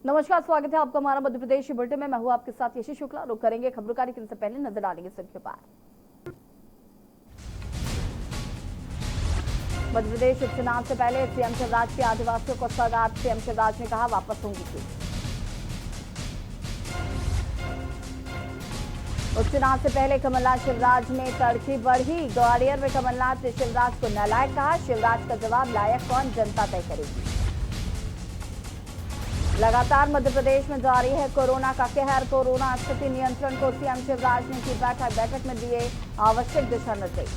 नमस्कार, स्वागत है आपका हमारा मध्य प्रदेश बुलेटिन में। मैं हूं आपके साथ यशी शुक्ला। रुक करेंगे खबरों का, लेकिन इससे पहले नजर डालेंगे सुर्खियों पर। मध्य प्रदेश उपचुनाव से पहले सीएम शिवराज के आदिवासियों को सौगात। सीएम शिवराज ने कहा, वापस होंगी सीट। उपचुनाव से पहले कमलनाथ शिवराज में तड़की बढ़ी। ग्वालियर में कमलनाथ ने शिवराज को नालायक कहा। शिवराज का जवाब, लायक कौन, जनता तय करेगी। लगातार मध्य प्रदेश में जारी है कोरोना का कहर। कोरोना स्थिति नियंत्रण को सीएम शिवराज ने की बैठक में दिए आवश्यक दिशा निर्देश।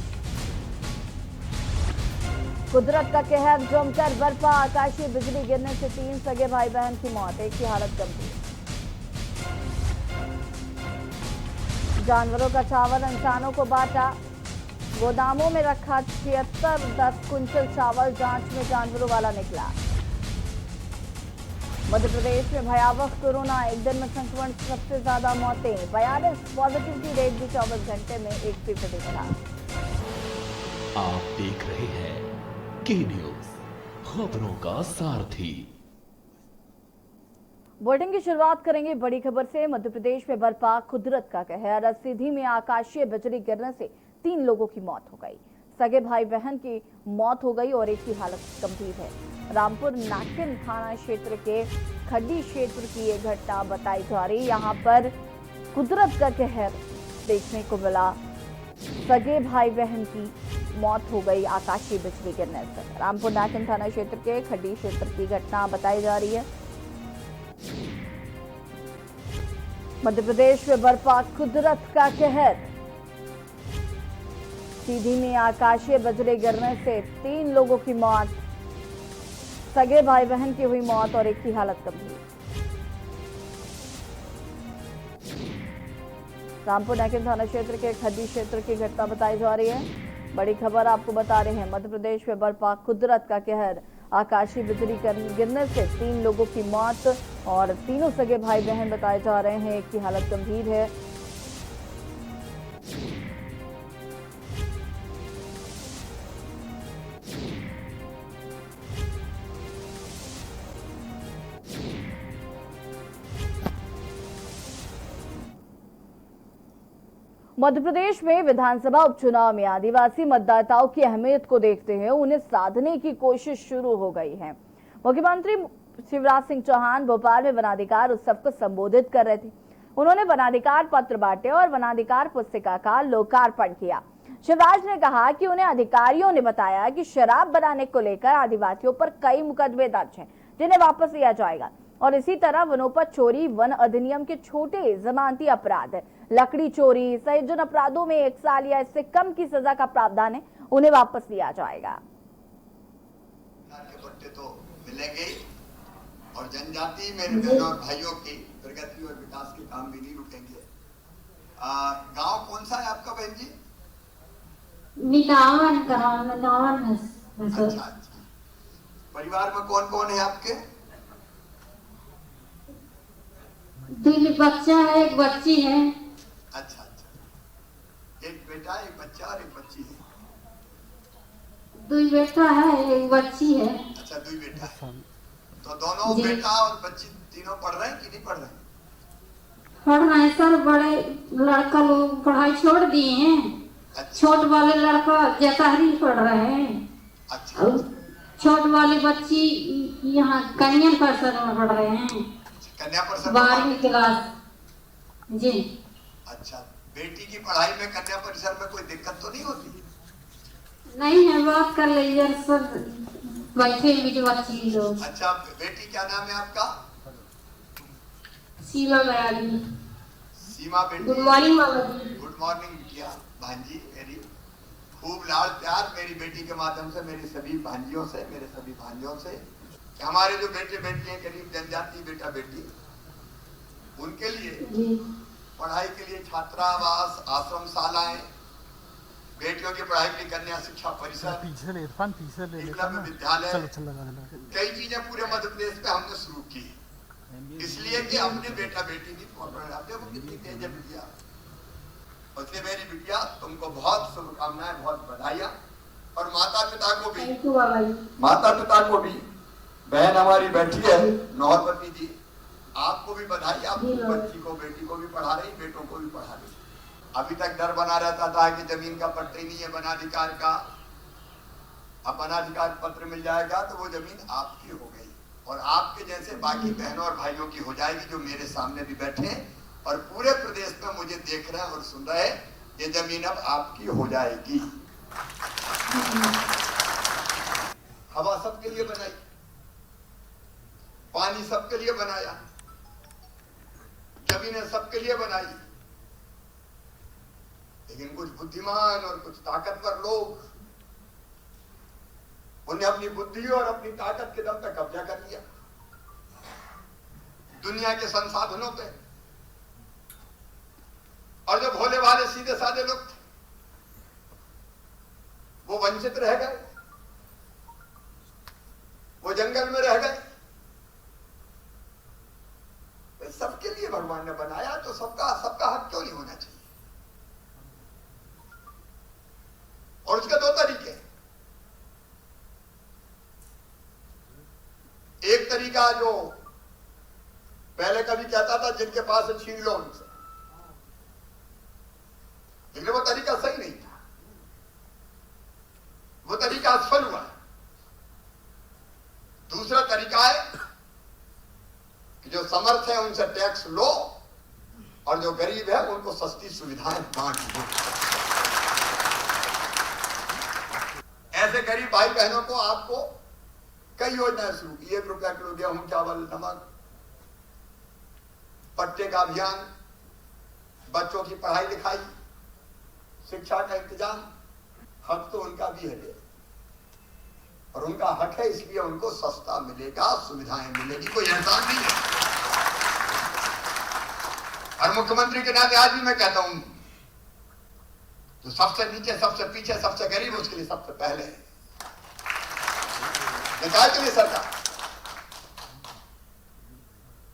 कुदरत का कहर जमकर बरपा। आकाशीय बिजली गिरने से 3 सगे भाई बहन की मौत, एक की हालत गंभीर। जानवरों का चावल इंसानों को बांटा। गोदामों में रखा 76-10 कुंटल चावल, जांच में जानवरों वाला निकला। मध्य प्रदेश में भयावह कोरोना, एक दिन में संक्रमण सबसे ज्यादा मौतें। 42 पॉजिटिविटी रेट भी 24 घंटे में 1% था। आप देख रहे हैं के न्यूज, खबरों का सारथी। बुलेटिन की शुरुआत करेंगे बड़ी खबर से। मध्य प्रदेश में बरपा कुदरत का कहर। सीधी में आकाशीय बिजली गिरने से 3 लोगों की मौत हो गई। सगे भाई बहन की मौत हो गई और एक की हालत गंभीर है। रामपुर नाकिन थाना क्षेत्र के खड्डी क्षेत्र की ये घटना बताई जा रही। यहाँ पर कुदरत का कहर देखने को मिला। सगे भाई बहन की मौत हो गई आकाशीय बिजली गिरने से। रामपुर नाकिन थाना क्षेत्र के खड्डी क्षेत्र की घटना बताई जा रही है। मध्य प्रदेश में बरपा कुदरत का कहर। सीधी में आकाशीय बिजली गिरने से 3 लोगों की मौत, सगे भाई बहन की हुई मौत और एक की हालत गंभीर। रामपुर नाकिन थाना क्षेत्र के खड्डी क्षेत्र की घटना बताई जा रही है। बड़ी खबर आपको बता रहे हैं। मध्य प्रदेश में बरपा कुदरत का कहर। आकाशीय बिजली गिरने से 3 लोगों की मौत और तीनों सगे भाई बहन बताए जा रहे हैं, एक की हालत गंभीर है। मध्य प्रदेश में विधानसभा उपचुनाव में आदिवासी मतदाताओं की अहमियत को देखते हुए उन्हें साधने की कोशिश शुरू हो गई है। मुख्यमंत्री शिवराज सिंह चौहान भोपाल में वनाधिकार उत्सव को संबोधित कर रहे थे। उन्होंने वनाधिकार पत्र बांटे और वनाधिकार पुस्तिका का लोकार्पण किया। शिवराज ने कहा कि उन्हें अधिकारियों ने बताया कि शराब बनाने को लेकर आदिवासियों पर कई मुकदमे दर्ज हैं, जिन्हें वापस लिया जाएगा। और इसी तरह वनोपज चोरी, वन अधिनियम के छोटे जमानती अपराध, लकड़ी चोरी सहित जिन अपराधों में 1 साल या इससे कम की सजा का प्रावधान है, उन्हें वापस लिया जाएगा। तो मिलेंगे और जनजाति मेरे बहनों और भाइयों की प्रगति और विकास के काम भी नहीं रुकेंगे। गांव कौन सा है आपका बहन जी? अच्छा। परिवार में कौन कौन है आपके? 2 बच्चा है, एक बच्ची है। अच्छा। एक बेटा, एक बच्चा और एक बच्ची है। 2 बेटा है, एक बच्ची है। अच्छा, 2 बेटा है। तो दोनों बेटा और बच्ची तीनों पढ़ रहे हैं कि नहीं पढ़ रहे हैं? पढ़ रहे हैं सर। बड़े लड़का लोग पढ़ाई छोड़ दिए हैं। अच्छा। छोट वाले लड़का जताहरी पढ़ रहे हैं। अच्छा। छोट वाली बच्ची यहाँ कन्या परिषद में पढ़ रहे हैं। कन्या परिषद 12वीं क्लास जी। अच्छा, बेटी की पढ़ाई में कन्या परिषद में कोई दिक्कत तो नहीं होती? नहीं है, बात कर लीजिए सर, बैठे बीच बच्ची लोग। अच्छा, बेटी क्या नाम है आपका? सीमा बयाली। सीमा बेटी, गुड मॉर्निंग मामा जी। गुड मॉर्निंग बिटिया। भांजी मेरी, खूब लाड़ प्यार मेरी बेटी के माध्यम से मेरी सभी भांजियों से, मेरे सभी भांजियों से। हमारे जो बेटे बेटी हैं, गरीब जनजाति बेटा बेटी, उनके लिए पढ़ाई के लिए छात्रावास, आश्रम शालाएं, बेटियों की पढ़ाई के लिए कन्या शिक्षा परिषद, एकलव्य विद्यालय, कई चीजें पूरे मध्य प्रदेश में हमने शुरू की, इसलिए कि अपने बेटा बेटी की वो कितनी तेज है बिटिया। इसलिए मेरी बिटिया तुमको बहुत शुभकामनाएं, बहुत बधाइयां। और माता पिता को भी बहन हमारी बैठी है नौहरपति जी, आपको भी बधाई, आप बच्ची को बेटी को भी पढ़ा रही, बेटों को भी पढ़ा रही। अभी तक डर बना रहता था कि जमीन का पट्टा ही नहीं है वनाधिकार का, अब वनाधिकार पत्र मिल जाएगा तो वो जमीन आपकी हो गई और आपके जैसे बाकी बहनों और भाइयों की हो जाएगी जो मेरे सामने भी बैठे हैं और पूरे प्रदेश में मुझे देख रहे हैं और सुन रहे हैं। ये जमीन अब आपकी हो जाएगी। हवा सबके लिए बनाई, पानी सबके लिए बनाया, जमीनें सबके लिए बनाई, लेकिन कुछ बुद्धिमान और कुछ ताकतवर लोग उन्हें अपनी बुद्धि और अपनी ताकत के दम पे कब्जा कर लिया दुनिया के संसाधनों पे। और जो भोले वाले सीधे साधे लोग थे वो वंचित रह गए, वो जंगल में रह गए। सबके लिए भगवान ने बनाया तो सबका हक क्यों नहीं होना चाहिए? और उसके दो तरीके, एक तरीका जो पहले कभी कहता था जिनके पास है छीन लो उनसे, लेकिन वो तरीका सही नहीं था, वो तरीका असफल हुआ। दूसरा तरीका है कि जो समर्थ है उनसे टैक्स लो और जो गरीब है उनको सस्ती सुविधाएं बांट दो। ऐसे गरीब भाई बहनों को आपको कई योजनाएं शुरू की, 1 रुपया किलो गेहूं चावल नमक, पट्टे का अभियान, बच्चों की पढ़ाई लिखाई, शिक्षा का इंतजाम। हक तो उनका भी है और उनका हक है, इसलिए उनको सस्ता मिलेगा, सुविधाएं मिलेगी, कोई एहसान नहीं है। और मुख्यमंत्री के नाते आज भी मैं कहता हूं तो सबसे नीचे, सबसे पीछे, सबसे गरीब उसके लिए सबसे पहले है। निकाल के लिए सरकार,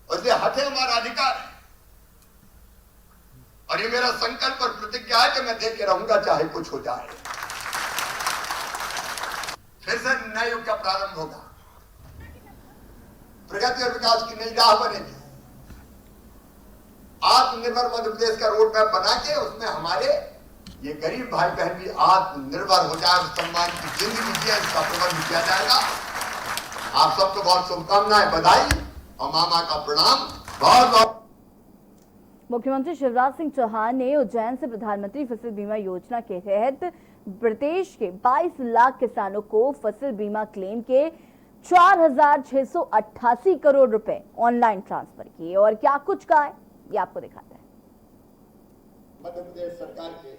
और ये हक है, हमारा अधिकार है। और ये मेरा संकल्प और प्रतिज्ञा है कि मैं दे के रहूंगा चाहे कुछ हो जाए। फिर से नए युग का प्रारंभ होगा, प्रगति और विकास की नई राह बनेगी। आत्मनिर्भर मध्य प्रदेश का रोड मैप बना के उसमें हमारे ये गरीब भाई बहन भी आत्मनिर्भर हो जाए, सम्मान की जिंदगी जिए, इसका प्रबंध किया जाएगा। आप सबको बहुत शुभकामनाएं, बधाई और मामा का प्रणाम। बहुत बहुत मुख्यमंत्री शिवराज सिंह चौहान ने उज्जैन से प्रधानमंत्री फसल बीमा योजना के तहत प्रदेश के 22 लाख किसानों को फसल बीमा क्लेम के 4,688 करोड़ रुपए ऑनलाइन ट्रांसफर किए और क्या कुछ कहा है ये आपको दिखाते हैं। मध्य प्रदेश सरकार के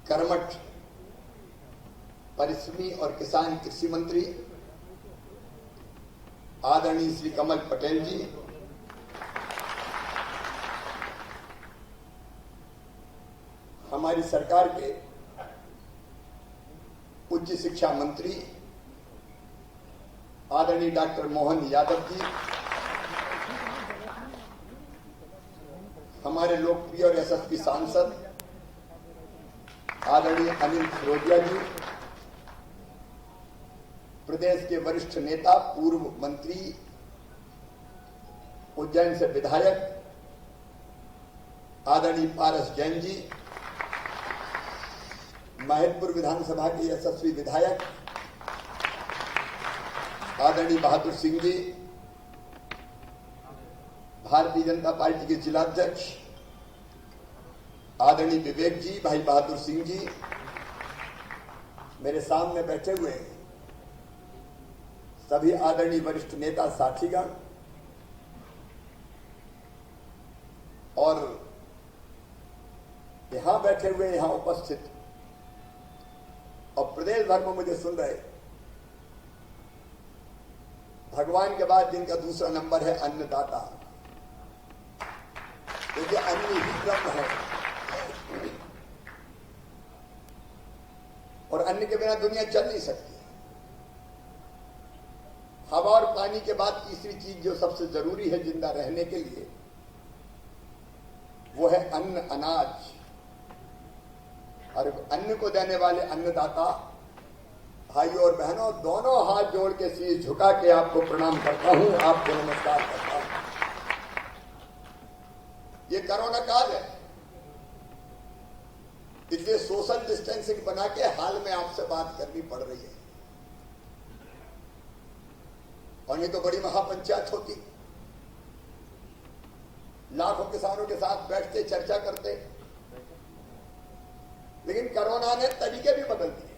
कर्मठ परिश्रमी और किसान कृषि मंत्री आदरणीय श्री कमल पटेल जी, हमारी सरकार के उच्च शिक्षा मंत्री आदरणीय डॉक्टर मोहन यादव जी, हमारे लोकप्रिय और यशस्वी सांसद आदरणीय अनिल फिरोदिया जी, प्रदेश के वरिष्ठ नेता पूर्व मंत्री उज्जैन से विधायक आदरणीय पारस जैन जी, महतपुर विधानसभा के यशस्वी विधायक आदरणीय बहादुर सिंह जी, भारतीय जनता पार्टी के जिलाध्यक्ष आदरणीय विवेक जी, भाई बहादुर सिंह जी, मेरे सामने बैठे हुए सभी आदरणीय वरिष्ठ नेता साथीगण और यहां बैठे हुए, यहां उपस्थित और प्रदेश भर में मुझे सुन रहे, भगवान के बाद जिनका दूसरा नंबर है अन्नदाता, क्योंकि अन्न ही ब्रह्म है और अन्न के बिना दुनिया चल नहीं सकती। हवा और पानी के बाद तीसरी चीज जो सबसे जरूरी है जिंदा रहने के लिए, वो है अन्न, अनाज। और अन्न को देने वाले अन्नदाता भाइयों और बहनों, दोनों हाथ जोड़ के शीश झुका के आपको प्रणाम करता हूं, आपको नमस्कार करता हूं। ये कोरोना काल है, इसलिए सोशल डिस्टेंसिंग बना के हाल में आपसे बात करनी पड़ रही है, और नहीं तो बड़ी महापंचायत होती, लाखों किसानों के साथ बैठते चर्चा करते, लेकिन कोरोना ने तरीके भी बदल दिए।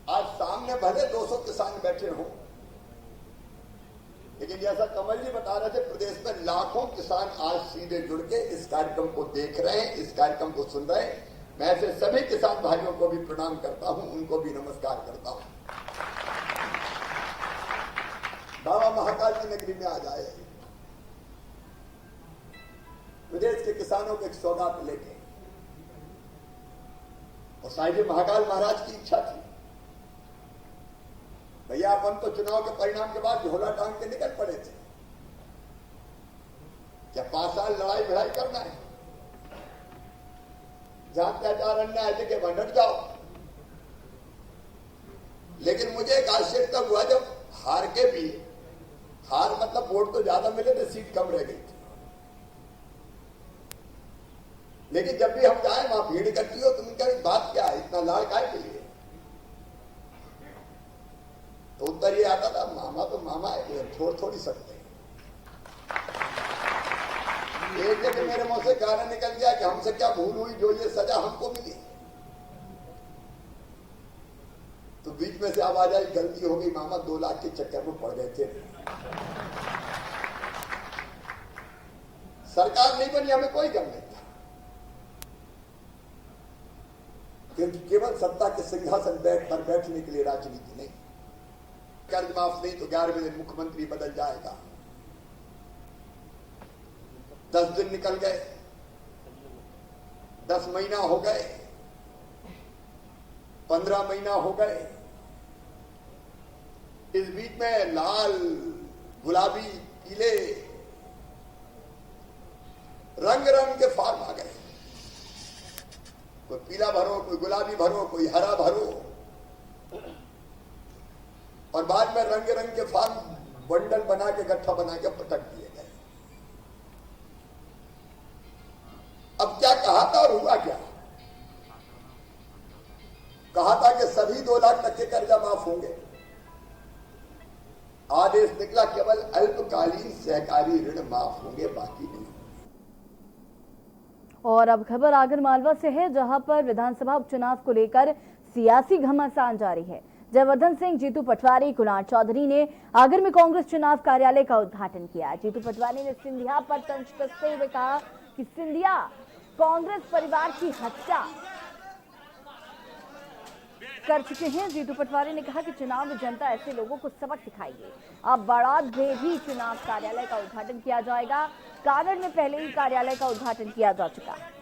आज सामने भले 200 किसान बैठे हों, लेकिन जैसा कमल जी बता रहे थे, प्रदेश में लाखों किसान आज सीधे जुड़ के इस कार्यक्रम को देख रहे हैं, इस कार्यक्रम को सुन रहे हैं। मैं ऐसे सभी किसान भाइयों को भी प्रणाम करता हूं, उनको भी नमस्कार करता हूं। बाबा महाकाल की नगरी में आ जाए, प्रदेश के किसानों को एक सौगात लेके, और साहिब जी महाकाल महाराज की इच्छा थी, भैया अपन तो चुनाव के परिणाम के बाद झोला टांग के निकल पड़े थे, क्या 5 साल लड़ाई भिड़ाई करना है, जहां अत्याचार अन्याय के भंडट जाओ। लेकिन मुझे एक आश्चर्य तब हुआ जब हार के भी, हार मतलब वोट तो ज्यादा मिले थे, सीट कम रह गई थी, लेकिन जब भी हम जाए वहां भीड़ इकट्ठी हो, तुम इनका बात क्या है, इतना लाड़ काय के लिए? तो उत्तर ये आता था, मामा तो मामा है, छोड़ थोड़ी सकते हैं। एक जगह मेरे मुंह से गाना निकल गया कि हमसे क्या भूल हुई जो ये सजा हमको मिली, तो बीच में से आवाज आई, गलती हो गई मामा, 2 लाख के चक्कर में पड़ गए थे। सरकार नहीं बनी, हमें कोई गम नहीं था, क्योंकि केवल सत्ता के सिंहासन पर बैठने के लिए राजनीति नहीं। कर्ज माफ नहीं तो 11वें दिन मुख्यमंत्री बदल जाएगा। 10 दिन निकल गए, 10 महीना हो गए, 15 महीना हो गए। इस बीच में लाल, गुलाबी, पीले रंग रंग के फॉर्म आ गए, कोई पीला भरो, कोई गुलाबी भरो, कोई हरा भरो, और बाद में रंग रंग के फॉर्म बंडल बना के, गट्ठा बना के पटक दिए गए। अब क्या कहा था और हुआ क्या? कहा था कि सभी 2 लाख तक के कर्जा माफ होंगे, आदेश निकला केवल अल्पकालीन सहकारी ऋण माफ होंगे, बाकी नहीं। और अब खबर आगर मालवा से है, जहां पर विधानसभा उपचुनाव को लेकर सियासी घमासान जारी है। जयवर्धन सिंह, जीतू पटवारी, कुणाल चौधरी ने आगर में कांग्रेस चुनाव कार्यालय का उद्घाटन किया। जीतू पटवारी ने सिंधिया पर तंज कसते हुए कहा कि सिंधिया कांग्रेस परिवार की हत्या कर चुके हैं। जीतू पटवारी ने कहा कि चुनाव में जनता ऐसे लोगों को सबक सिखाएगी। अब बारात में भी चुनाव कार्यालय का उद्घाटन किया जाएगा। कानड़ में पहले ही कार्यालय का उद्घाटन किया जा चुका है।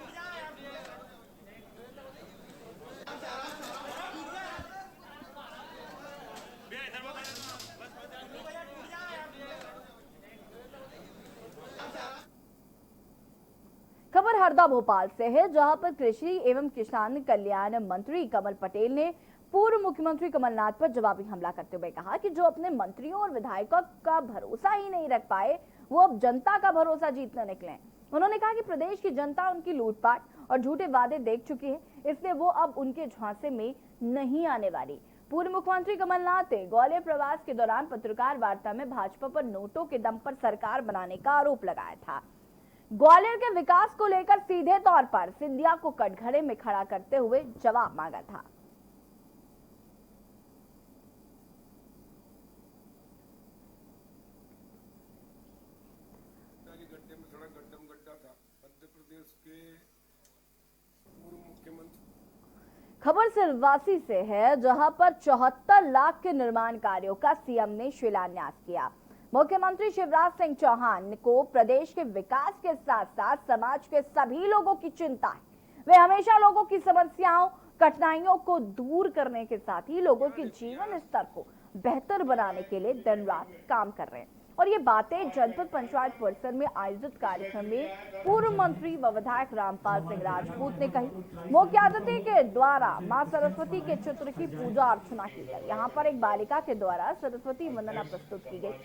खबर हरदा भोपाल से है, जहां पर कृषि एवं किसान कल्याण मंत्री कमल पटेल ने पूर्व मुख्यमंत्री कमलनाथ पर जवाबी हमला करते हुए कहा कि जो अपने मंत्रियों और विधायकों का भरोसा ही नहीं रख पाए, वो अब जनता का भरोसा जीतने निकले। उन्होंने कहा कि प्रदेश की जनता उनकी लूटपाट और झूठे वादे देख चुकी है, इसलिए वो अब उनके झांसे में नहीं आने वाली। पूर्व मुख्यमंत्री कमलनाथ ने ग्वालियर प्रवास के दौरान पत्रकार वार्ता में भाजपा पर नोटों के दम पर सरकार बनाने का आरोप लगाया था। ग्वालियर के विकास को लेकर सीधे तौर पर सिंधिया को कटघरे में खड़ा करते हुए जवाब मांगा था। गड्ढे में थोड़ा गड्ढा था। मध्य प्रदेश के पूर्व मुख्यमंत्री। खबर सिलवासी से है, जहां पर 74 लाख के निर्माण कार्यों का सीएम ने शिलान्यास किया। मुख्यमंत्री शिवराज सिंह चौहान को प्रदेश के विकास के साथ साथ समाज के सभी लोगों की चिंता है। वे हमेशा लोगों की समस्याओं, कठिनाइयों को दूर करने के साथ ही लोगों के जीवन स्तर को बेहतर बनाने के लिए दिन रात काम कर रहे हैं। और ये बातें जनपद पंचायत परिसर में आयोजित कार्यक्रम में पूर्व मंत्री व विधायक रामपाल सिंह राजपूत ने कही। मुख्य अतिथि के द्वारा मां सरस्वती के चित्र की पूजा अर्चना की गई। यहाँ पर एक बालिका के द्वारा सरस्वती वंदना प्रस्तुत की गई।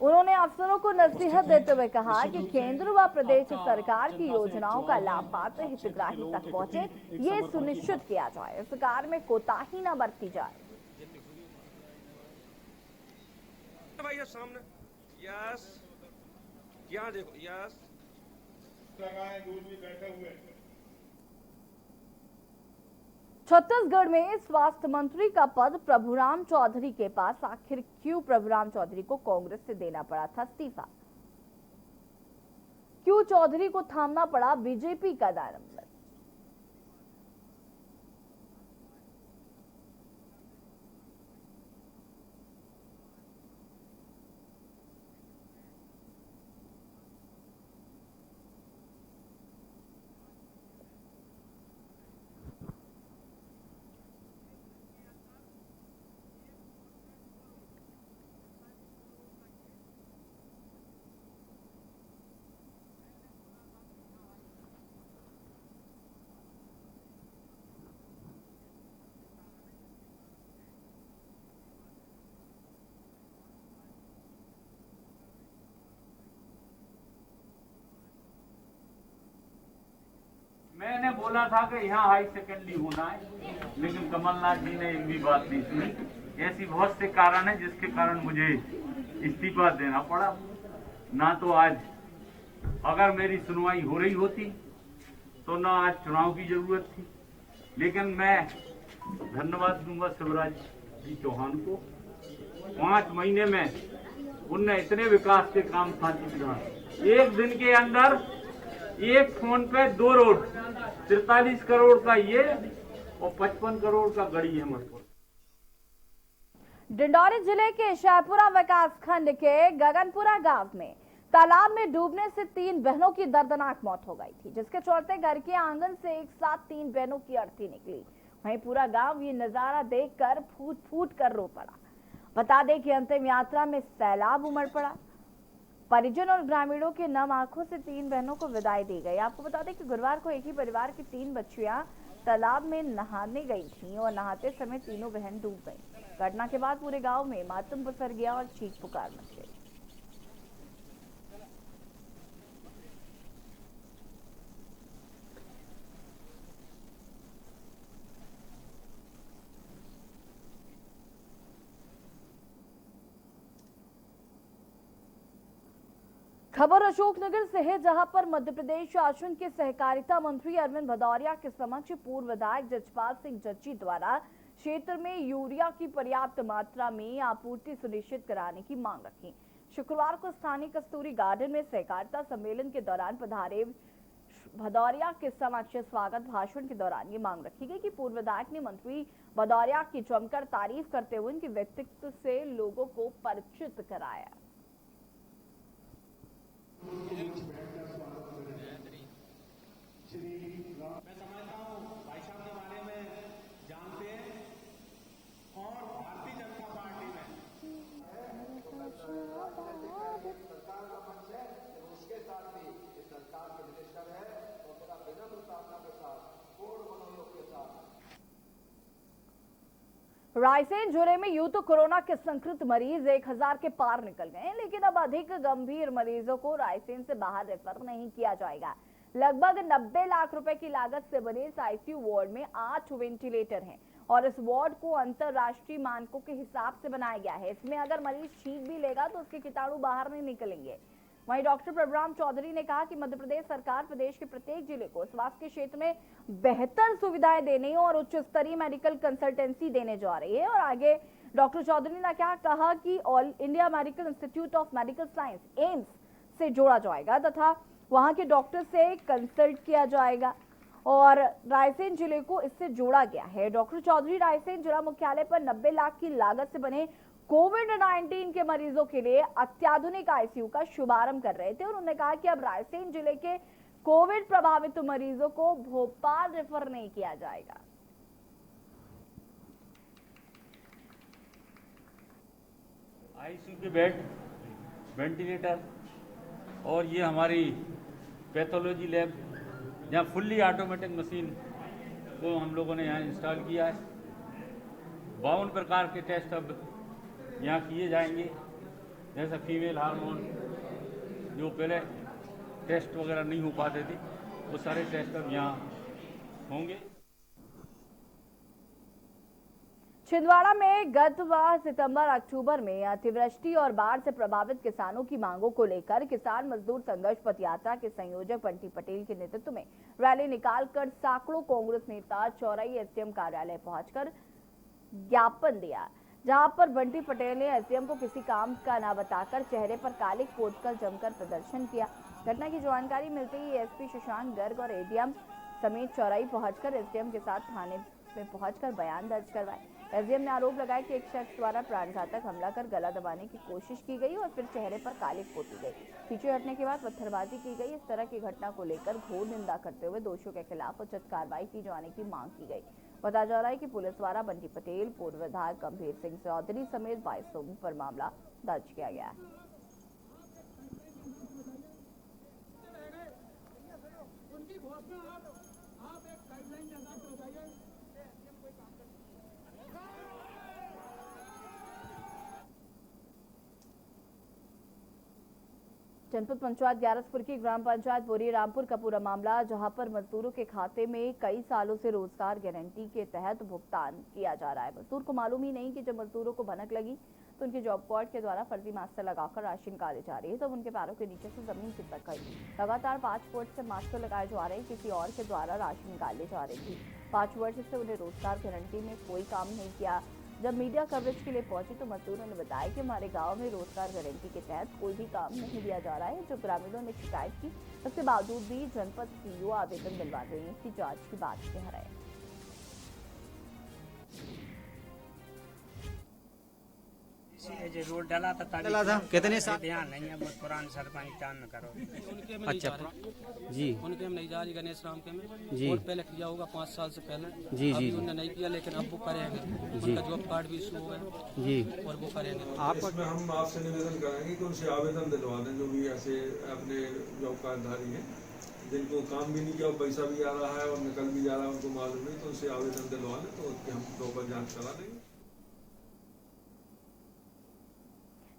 उन्होंने अफसरों को नसीहत देते हुए कहा कि केंद्र व प्रदेश सरकार की योजनाओं का लाभ पात्र हितग्राही तक पहुंचे, ये सुनिश्चित किया जाए। इस कार्य में कोताही न बरती जाए। भैया सामने यस, यहाँ देखो यस, दूर भी बैठे हुए। छत्तीसगढ़ में स्वास्थ्य मंत्री का पद प्रभुराम चौधरी के पास। आखिर क्यों प्रभुराम चौधरी को कांग्रेस से देना पड़ा था इस्तीफा? क्यों चौधरी को थामना पड़ा बीजेपी का दामन? मैंने बोला था कि यहाँ हाई सेकेंडरी होना है, लेकिन कमलनाथ जी ने एक भी बात नहीं सुनी। ऐसी बहुत से कारण है जिसके कारण मुझे इस्तीफा देना पड़ा। ना तो आज अगर मेरी सुनवाई हो रही होती तो ना आज चुनाव की जरूरत थी। लेकिन मैं धन्यवाद दूंगा शिवराज जी चौहान को। 5 महीने में उनने इतने विकास के काम साथी किया। एक दिन के अंदर एक फोन पे 2 रोड, 43 करोड़ का ये और 55 करोड़ का गढ़ी अहमदपुर। डिंडौरी जिले के शाहपुरा विकास खंड के गगनपुरा गांव में तालाब में डूबने से 3 बहनों की दर्दनाक मौत हो गई थी, जिसके चलते घर के आंगन से एक साथ 3 बहनों की अर्थी निकली। वहीं पूरा गांव ये नजारा देखकर फूट फूट कर रो पड़ा। बता दें कि अंतिम यात्रा में सैलाब उमड़ पड़ा। परिजन और ग्रामीणों के नम आंखों से 3 बहनों को विदाई दी गई। आपको बता दें कि गुरुवार को एक ही परिवार की 3 बच्चियां तालाब में नहाने गई थीं और नहाते समय तीनों बहन डूब गईं। घटना के बाद पूरे गांव में मातम पसर गया और चीख पुकार मच गई। खबर अशोकनगर से है, जहां पर मध्य प्रदेश शासन के सहकारिता मंत्री अरविंद भदौरिया के समक्ष पूर्व विधायक जजपाल सिंह जज्जी द्वारा क्षेत्र में यूरिया की पर्याप्त मात्रा में आपूर्ति सुनिश्चित कराने की मांग रखी। शुक्रवार को स्थानीय कस्तूरी गार्डन में सहकारिता सम्मेलन के दौरान पधारे भदौरिया के समक्ष स्वागत भाषण के दौरान ये मांग रखी गई कि पूर्व विधायक ने मंत्री भदौरिया की जमकर तारीफ करते हुए उनके व्यक्तित्व से लोगों को परिचित कराया। मैं समझता हूँ भाई साहब के बारे में जानते हैं और भारतीय जनता पार्टी में सरकार का पक्ष है, उसके साथ भी सरकार के मिनिस्टर है और मेरा विनम्र प्रार्थना के साथ पूर्ण मनोयोग के साथ। रायसेन जिले में यूं तो कोरोना के संक्रमित मरीज 1000 के पार निकल गए हैं, लेकिन अब अधिक गंभीर मरीजों को रायसेन से बाहर रेफर नहीं किया जाएगा। लगभग 90 लाख रुपए की लागत से बने इस आईसीयू वार्ड में 8 वेंटिलेटर हैं और इस वार्ड को अंतरराष्ट्रीय मानकों के हिसाब से बनाया गया है। इसमें अगर मरीज छींक भी लेगा तो उसके कीटाणु बाहर नहीं निकलेंगे। वहीं डॉक्टर प्रभुराम चौधरी ने कहा कि मध्य प्रदेश सरकार प्रदेश के प्रत्येक जिले को स्वास्थ्य के क्षेत्र में बेहतर सुविधाएं देने और उच्च स्तरीय मेडिकल कंसल्टेंसी देने जा रही है। और आगे डॉक्टर चौधरी ने क्या कहा कि all India medical institute of medical science AIIMS से जोड़ा जाएगा तथा वहां के डॉक्टर से कंसल्ट किया जाएगा और रायसेन जिले को इससे जोड़ा गया है। डॉक्टर चौधरी रायसेन जिला मुख्यालय पर 90 लाख की लागत से बने कोविड-19 के मरीजों के लिए अत्याधुनिक आईसीयू का शुभारंभ कर रहे थे और उन्होंने कहा कि अब रायसेन जिले के कोविड प्रभावित मरीजों को भोपाल रेफर नहीं किया जाएगा। आईसीयू के बेड, वेंटिलेटर और ये हमारी पैथोलॉजी लैब, जहाँ फुल्ली ऑटोमेटिक मशीन को हम लोगों ने यहाँ इंस्टॉल किया है। 52 प्रकार के टेस्ट अब यहाँ किए जाएंगे, जैसे फीमेल हार्मोन, जो पहले टेस्ट वगैरह नहीं हो पाते थे, वो सारे टेस्ट अब यहाँ होंगे। छिंदवाड़ा में गत सितंबर अक्टूबर में अतिवृष्टि और बाढ़ से प्रभावित किसानों की मांगों को लेकर किसान मजदूर संघर्ष पथ यात्रा के संयोजक बंटी पटेल के नेतृत्व में रैली निकालकर सैकड़ों कांग्रेस नेता चौराई एसडीएम कार्यालय पहुंचकर ज्ञापन दिया, जहां पर बंटी पटेल ने एसडीएम को किसी काम का न बताकर चेहरे पर कालिक पोतकर जमकर प्रदर्शन किया। घटना की जानकारी मिलते ही एसपी शशांक गर्ग और एडीएम समेत चौराई पहुंचकर एसडीएम के साथ थाने में पहुंचकर बयान दर्ज करवाए। एसडीएम ने आरोप लगाया कि एक शख्स द्वारा प्राणघातक हमला कर गला दबाने की कोशिश की गई और फिर चेहरे पर कालिक पोती गई। पीछे हटने के बाद पत्थरबाजी की गई। इस तरह की घटना को लेकर घोर निंदा करते हुए दोषियों के खिलाफ उचित कार्रवाई की जाने की मांग की गई। बताया जा रहा है कि पुलिस द्वारा बंटी पटेल, पूर्व विधायक गंभीर सिंह चौधरी समेत 22 लोगों पर मामला दर्ज किया गया है। जनपद पंचायत ग्यारसपुर की ग्राम पंचायत बोरी रामपुर का पूरा मामला, जहां पर मजदूरों के खाते में कई सालों से रोजगार गारंटी के तहत भुगतान किया जा रहा है। मजदूर को मालूम ही नहीं कि जब मजदूरों को भनक लगी तो उनके जॉब कार्ड के द्वारा फर्जी मास्टर लगाकर राशन निकाले जा रही है, तब उनके पैरों के नीचे से जमीन खिसक गई। लगातार 5 वर्ष से मास्टर लगाए जा रहे हैं, किसी और के द्वारा राशन निकाले जा रही थी। 5 वर्ष से उन्हें रोजगार गारंटी में कोई काम नहीं किया। जब मीडिया कवरेज के लिए पहुंची तो मजदूरों ने बताया कि हमारे गांव में रोजगार गारंटी के तहत कोई भी काम नहीं दिया जा रहा है। जो ग्रामीणों ने शिकायत की, उसके बावजूद भी जनपद सीईओ आवेदन दिलवा रही है कि जांच की बात कह रहे हैं। जो रोड डाला था कितने साल ध्यान नहीं है, बहुत पुराने सरपंच टाइम में करो। अच्छा जी, उनके में नहीं जा रही गणेश राम के में जी, और पहले किया होगा 5 साल से पहले जी अभी जी उन्होंने नहीं किया, लेकिन अब वो करेंगे। जी, उनका जॉब कार्ड भी इशू हो गया जी, और वो करेंगे। आपको हम आपसे निवेदन करेंगे कि उनसे आवेदन दिलवा दें, जो भी ऐसे अपने जॉब कार्डधारी हैं, जिनको काम भी नहीं किया, पैसा भी आ रहा है और निकल भी जा रहा है, उनको मालूम नहीं, तो उनसे आवेदन दिलवा दें तो उसकी हम प्रॉपर जाँच करा देंगे।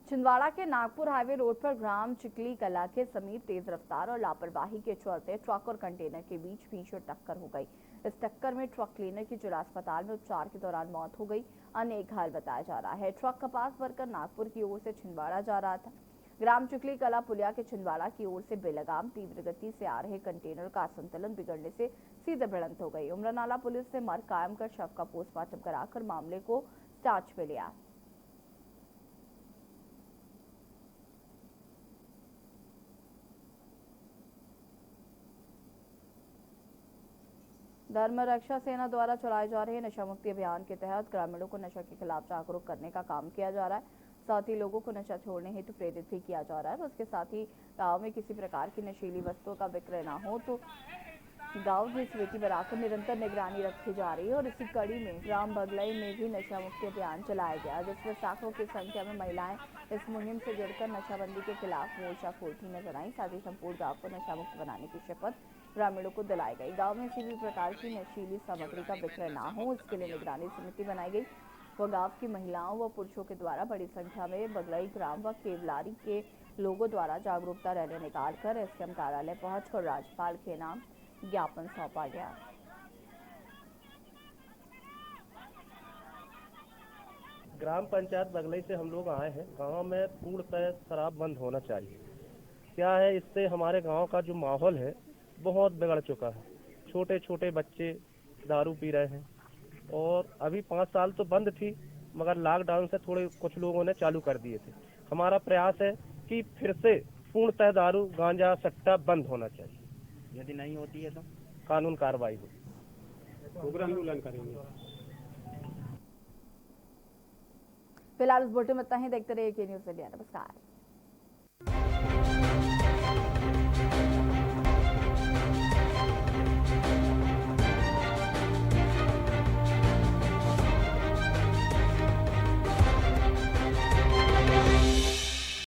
छिंदवाड़ा के नागपुर हाईवे रोड पर ग्राम चिकली कला के समीप तेज रफ्तार और लापरवाही के चलते ट्रक और कंटेनर के बीच भीषण टक्कर हो गई। इस टक्कर में ट्रक क्लीनर की जिला अस्पताल में उपचार के दौरान मौत हो गई, अन्य एक घायल बताया जा रहा है। ट्रक का पास भरकर नागपुर की ओर से छिंदवाड़ा जा रहा था। ग्राम चिकली कला पुलिया के छिंदवाड़ा की ओर से बेलगाम तीव्र गति से आ रहे कंटेनर का संतुलन बिगड़ने से सीधे भिड़ंत हो गई। उमरानाला पुलिस ने मर्ग कायम कर शव का पोस्टमार्टम कराकर मामले को जांच में लिया। धर्म रक्षा सेना द्वारा चलाए जा रहे नशा मुक्ति अभियान के तहत ग्रामीणों को नशा के खिलाफ जागरूक करने का काम किया जा रहा है। साथ ही लोगों को नशा छोड़ने हेतु प्रेरित भी किया जा रहा है। उसके साथ ही गांव में किसी प्रकार की नशीली वस्तुओं का विक्रय न हो तो गांव में स्वीटी बनाकर निरंतर निगरानी रखी जा रही है। और इसी कड़ी में ग्राम बगलई में भी नशा मुक्ति अभियान चलाया गया, जिसमें सैकड़ों की संख्या में महिलाएं इस मुहिम से जुड़कर नशाबंदी के खिलाफ मोर्चा खोलती नजर आई। साथ ही संपूर्ण गांव को नशा मुक्त बनाने की शपथ ग्रामीणों को दिलाई गई। गांव में किसी भी प्रकार की नशीली सामग्री का विक्रय न हो, इसके लिए निगरानी समिति बनाई गई। वह गांव की महिलाओं व पुरुषों के द्वारा बड़ी संख्या में बगलई ग्राम व केवलारी के लोगों द्वारा जागरूकता रैली निकालकर एसडीएम कार्यालय पहुंचकर राज्यपाल के नाम ज्ञापन सौंपा गया। ग्राम पंचायत बगलई से हम लोग आए हैं। गांव में पूर्णतः शराब बंद होना चाहिए। क्या है, इससे हमारे गांव का जो माहौल है बहुत बिगड़ चुका है। छोटे छोटे बच्चे दारू पी रहे हैं और अभी 5 साल तो बंद थी, मगर लॉकडाउन से थोड़े कुछ लोगों ने चालू कर दिए थे। हमारा प्रयास है कि फिर से पूर्णतः दारू, गांजा, सट्टा बंद होना चाहिए। यदि नहीं होती है तो कानून कार्रवाई हो, उग्र आंदोलन करेंगे। फिलहाल इस बुलेटिन में इतना ही। देखते रहिए के न्यूज़ इंडिया। नमस्कार।